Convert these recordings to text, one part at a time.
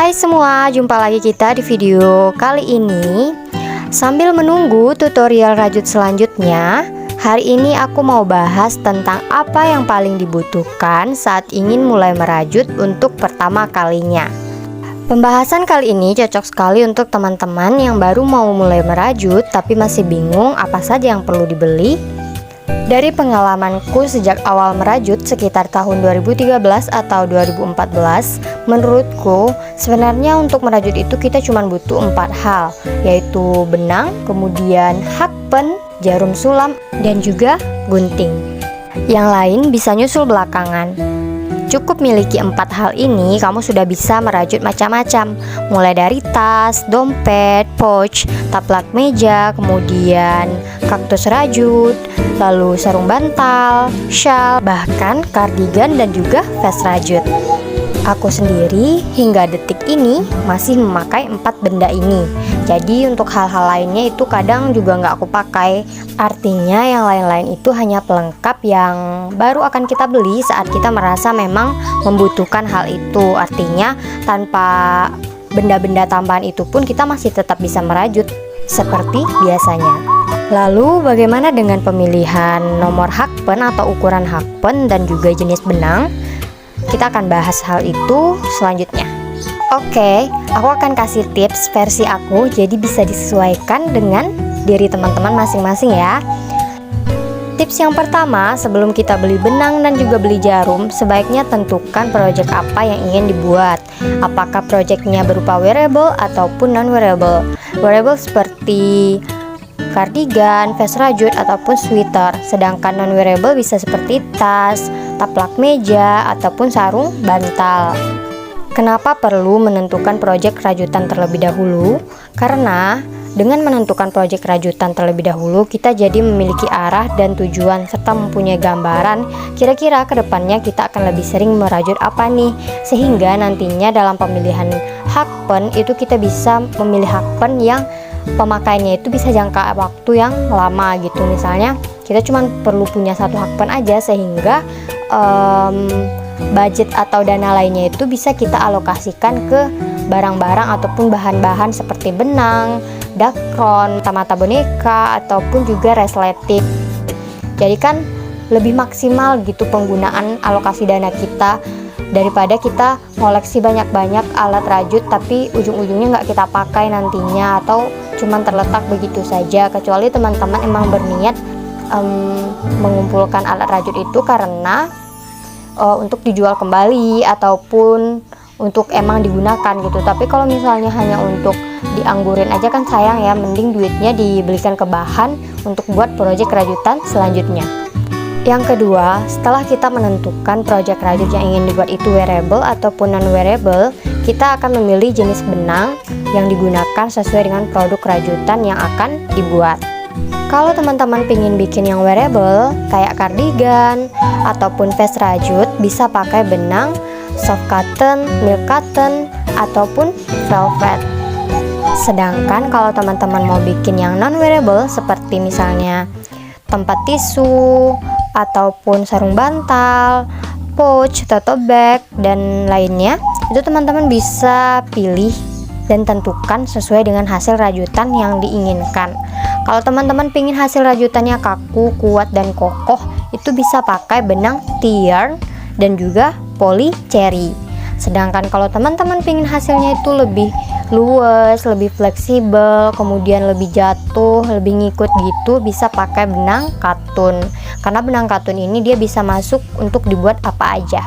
Hai semua, jumpa lagi kita di video kali ini. Sambil menunggu tutorial rajut selanjutnya, hari ini aku mau bahas tentang apa yang paling dibutuhkan saat ingin mulai merajut untuk pertama kalinya. Pembahasan kali ini cocok sekali untuk teman-teman yang baru mau mulai merajut tapi masih bingung apa saja yang perlu dibeli. Dari pengalamanku sejak awal merajut sekitar tahun 2013 atau 2014, menurutku sebenarnya untuk merajut itu kita cuma butuh 4 hal, yaitu benang, kemudian hakpen, jarum sulam, dan juga gunting. Yang lain bisa nyusul belakangan. Cukup miliki 4 hal ini, kamu sudah bisa merajut macam-macam, mulai dari tas, dompet, pouch, taplak meja, kemudian kaktus rajut, lalu sarung bantal, shawl, bahkan kardigan dan juga vest rajut. Aku sendiri hingga detik ini masih memakai 4 benda ini. Jadi untuk hal-hal lainnya itu kadang juga nggak aku pakai. Artinya yang lain-lain itu hanya pelengkap yang baru akan kita beli saat kita merasa memang membutuhkan hal itu. Artinya tanpa benda-benda tambahan itu pun kita masih tetap bisa merajut seperti biasanya. Lalu bagaimana dengan pemilihan nomor hakpen atau ukuran hakpen dan juga jenis benang? Kita akan bahas hal itu selanjutnya. Oke, aku akan kasih tips versi aku, jadi bisa disesuaikan dengan diri teman-teman masing-masing ya. Tips yang pertama, sebelum kita beli benang dan juga beli jarum, sebaiknya tentukan proyek apa yang ingin dibuat. Apakah proyeknya berupa wearable ataupun non-wearable. Wearable seperti kardigan, vest rajut, ataupun sweater. Sedangkan non-wearable bisa seperti tas, taplak meja, ataupun sarung bantal. Kenapa perlu menentukan proyek rajutan terlebih dahulu? Karena dengan menentukan proyek rajutan terlebih dahulu, kita jadi memiliki arah dan tujuan serta mempunyai gambaran kira-kira kedepannya kita akan lebih sering merajut apa nih, sehingga nantinya dalam pemilihan hakpen itu kita bisa memilih hakpen yang pemakaiannya itu bisa jangka waktu yang lama gitu. Misalnya kita cuma perlu punya 1 hakpen aja, sehingga budget atau dana lainnya itu bisa kita alokasikan ke barang-barang ataupun bahan-bahan seperti benang, dakron, mata boneka, ataupun juga resleting. Jadi kan lebih maksimal gitu penggunaan alokasi dana kita daripada kita koleksi banyak-banyak alat rajut tapi ujung-ujungnya nggak kita pakai nantinya atau cuman terletak begitu saja. Kecuali teman-teman emang berniat mengumpulkan alat rajut itu karena untuk dijual kembali ataupun untuk emang digunakan gitu. Tapi kalau misalnya hanya untuk dianggurin aja kan sayang ya, mending duitnya dibelikan ke bahan untuk buat proyek rajutan selanjutnya. Yang kedua, setelah kita menentukan proyek rajut yang ingin dibuat itu wearable ataupun non-wearable, kita akan memilih jenis benang yang digunakan sesuai dengan produk rajutan yang akan dibuat. Kalau teman-teman pengen bikin yang wearable kayak kardigan ataupun vest rajut, bisa pakai benang soft cotton, milk cotton, ataupun velvet. Sedangkan kalau teman-teman mau bikin yang non-wearable seperti misalnya tempat tisu ataupun sarung bantal, pouch, tote bag, dan lainnya, itu teman-teman bisa pilih dan tentukan sesuai dengan hasil rajutan yang diinginkan. Kalau teman-teman pingin hasil rajutannya kaku, kuat, dan kokoh, itu bisa pakai benang T-yarn dan juga poly cherry. Sedangkan kalau teman-teman pingin hasilnya itu lebih luas, lebih fleksibel, kemudian lebih jatuh, lebih ngikut gitu, bisa pakai benang katun. Karena benang katun ini dia bisa masuk untuk dibuat apa aja.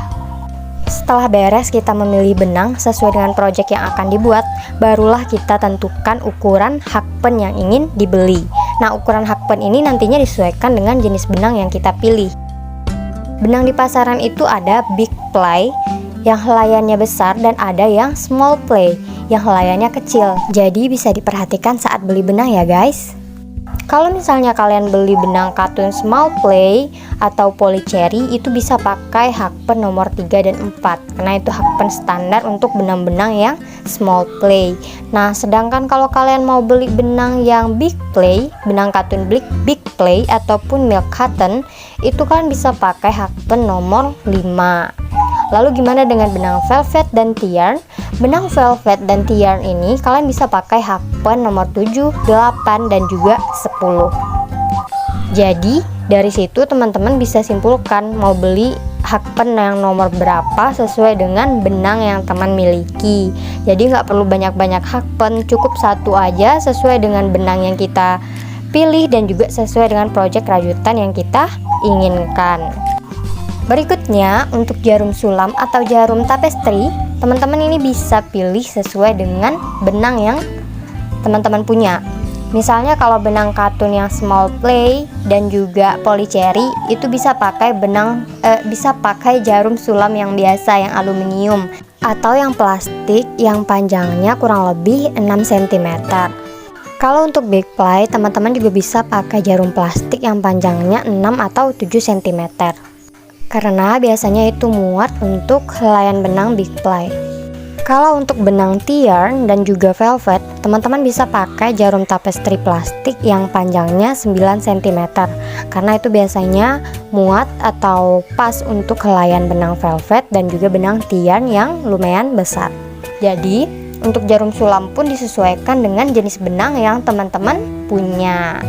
Setelah beres kita memilih benang sesuai dengan proyek yang akan dibuat, barulah kita tentukan ukuran hakpen yang ingin dibeli. Nah, ukuran hakpen ini nantinya disesuaikan dengan jenis benang yang kita pilih. Benang di pasaran itu ada big ply yang helaiannya besar dan ada yang small ply yang helaiannya kecil. Jadi bisa diperhatikan saat beli benang ya guys. Kalau misalnya kalian beli benang katun small ply atau poly cherry, itu bisa pakai hakpen nomor 3 dan 4 karena itu hakpen standar untuk benang-benang yang small ply. Nah, sedangkan kalau kalian mau beli benang yang big ply, benang katun big ply ataupun milk cotton, itu kalian bisa pakai hakpen nomor 5. Lalu gimana dengan benang velvet dan T-yarn? Benang velvet dan tiarn ini kalian bisa pakai hakpen nomor 7, 8, dan juga 10. Jadi dari situ teman-teman bisa simpulkan mau beli hakpen yang nomor berapa sesuai dengan benang yang teman miliki. Jadi nggak perlu banyak-banyak hakpen, cukup satu aja sesuai dengan benang yang kita pilih dan juga sesuai dengan project rajutan yang kita inginkan. Berikutnya untuk jarum sulam atau jarum tapestry, teman-teman ini bisa pilih sesuai dengan benang yang teman-teman punya. Misalnya kalau benang katun yang small play dan juga polycherry itu bisa pakai jarum sulam yang biasa yang aluminium atau yang plastik yang panjangnya kurang lebih 6 cm. Kalau untuk big ply, teman-teman juga bisa pakai jarum plastik yang panjangnya 6 atau 7 cm. Karena biasanya itu muat untuk helaian benang big ply. Kalau untuk benang tiarn dan juga velvet, teman-teman bisa pakai jarum tapestry plastik yang panjangnya 9 cm. Karena itu biasanya muat atau pas untuk helaian benang velvet dan juga benang tiarn yang lumayan besar. Jadi, untuk jarum sulam pun disesuaikan dengan jenis benang yang teman-teman punya.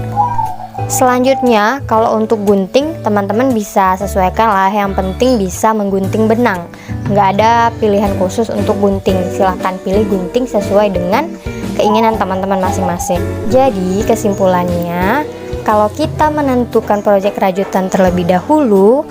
Selanjutnya, kalau untuk gunting, teman-teman bisa sesuaikan lah. Yang penting bisa menggunting benang. Nggak ada pilihan khusus untuk gunting. Silahkan pilih gunting sesuai dengan keinginan teman-teman masing-masing. Jadi, kesimpulannya, kalau kita menentukan proyek rajutan terlebih dahulu,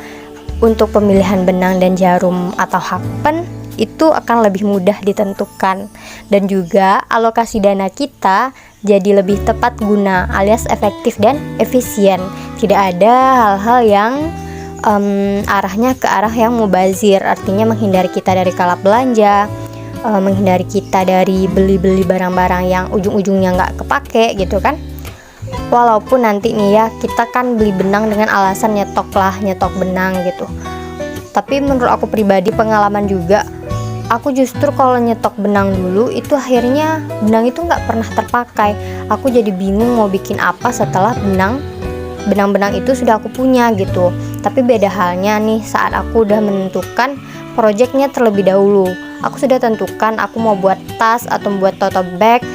untuk pemilihan benang dan jarum atau hakpen, itu akan lebih mudah ditentukan. Dan juga alokasi dana kita jadi lebih tepat guna alias efektif dan efisien. Tidak ada hal-hal yang arahnya ke arah yang mubazir, artinya menghindari kita dari kalap belanja, menghindari kita dari beli-beli barang-barang yang ujung-ujungnya nggak kepake gitu kan. Walaupun nanti nih ya kita kan beli benang dengan alasan nyetok benang gitu, tapi menurut aku pribadi, pengalaman juga, aku justru kalau nyetok benang dulu itu akhirnya benang itu nggak pernah terpakai. Aku jadi bingung mau bikin apa setelah benang-benang itu sudah aku punya gitu. Tapi beda halnya nih saat aku udah menentukan projectnya terlebih dahulu. Aku sudah tentukan aku mau buat tas atau membuat tote bag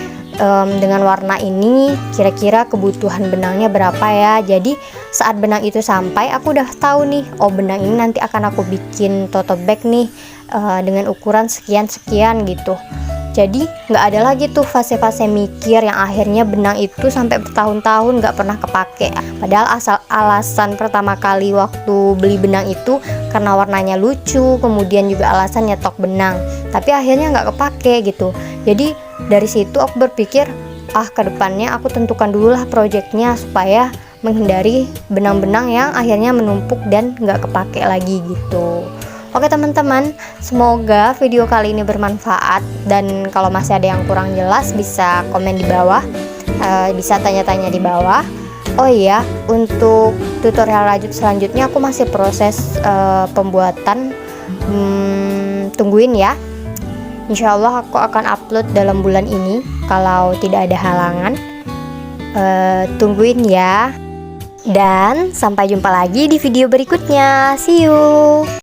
dengan warna ini, kira-kira kebutuhan benangnya berapa ya. Jadi saat benang itu sampai, aku udah tahu nih, oh benang ini nanti akan aku bikin tote bag nih dengan ukuran sekian-sekian gitu. Jadi nggak ada lagi tuh fase-fase mikir yang akhirnya benang itu sampai bertahun-tahun nggak pernah kepake. Padahal alasan pertama kali waktu beli benang itu karena warnanya lucu, kemudian juga alasan nyetok benang, tapi akhirnya nggak kepake gitu. Jadi dari situ aku berpikir, kedepannya aku tentukan dulu lah projectnya supaya menghindari benang-benang yang akhirnya menumpuk dan nggak kepake lagi gitu. Oke teman-teman, semoga video kali ini bermanfaat, dan kalau masih ada yang kurang jelas bisa komen di bawah, bisa tanya-tanya di bawah. Oh iya, untuk tutorial rajut selanjutnya aku masih proses pembuatan, tungguin ya. Insya Allah aku akan upload dalam bulan ini kalau tidak ada halangan. Tungguin ya. Dan sampai jumpa lagi di video berikutnya. See you.